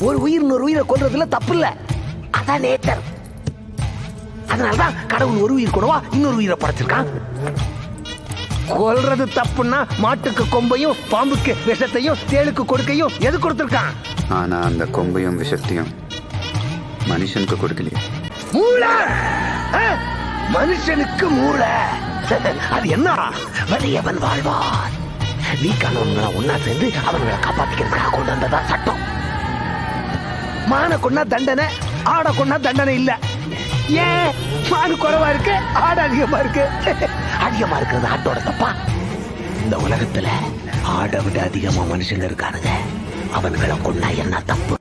ஒரு உயிர் இன்னொரு உயிரை கொல்றதுல தப்பு இல்ல, அதான் நேச்சர். அதனாலதான் கடவுள் ஒரு உயிர் கூடவா இன்னொரு உயிரை படைச்சிருக்கான். கொல்றது தப்புன்னா மாட்டுக்கு கொம்பையும் பாம்புக்கு விஷத்தையும் தேளுக்கு கொடுக்கையும் எது கொடுத்திருக்கான்? ஆனா அந்த கொம்பையும் விஷத்தையும் மனுஷனுக்கு கொடுக்கலையே. மூளை, மனுஷனுக்கு மூளை. அது என்ன? வலியவன் வாழ்வான். வீக்கானவங்களை ஒன்னா சேர்ந்து அவங்களை காப்பாத்திக்கிறதுக்காக கொண்டு வந்ததா சட்டம். மான கொண்டா தண்டனை, ஆட கொண்டா தண்டனை இல்ல. ஏன் மானு குறைவா இருக்கு, ஆடு அதிகமா இருக்கு? அதிகமா இருக்கிறது ஆட்டோட தப்பா? இந்த உலகத்துல ஆடை விட அதிகமா மனுஷங்க இருக்கானுங்க. அவன்களை கொண்டா என்ன தப்பு?